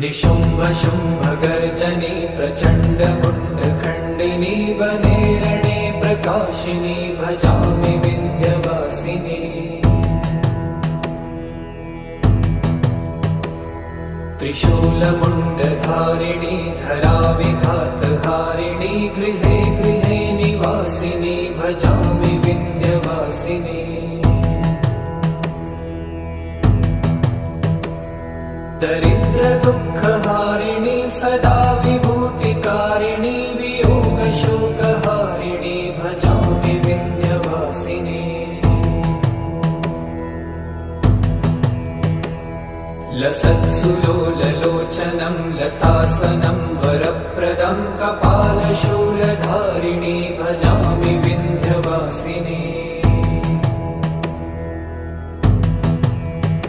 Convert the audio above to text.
निशुम्भ शुम्भ गर्जनी प्रचण्ड मुण्डखण्डिनी वने रणे प्रकाशिनी भजामि विन्ध्यवासिनी। त्रिशूलमुण्डधारिणी धराविघातहारिणी गृहे गृहे निवासिनी भजामि विन्ध्यवासिनी। दरिद्र दुःखहारिणी सदा विभूतिकारिणी वियोगशोकहारिणी भजामि विन्ध्यवासिनी। लसत्सुलोललोचनं लतासनं वरप्रदं कपालशूलधारिणी भजामि विन्ध्यवासिनी।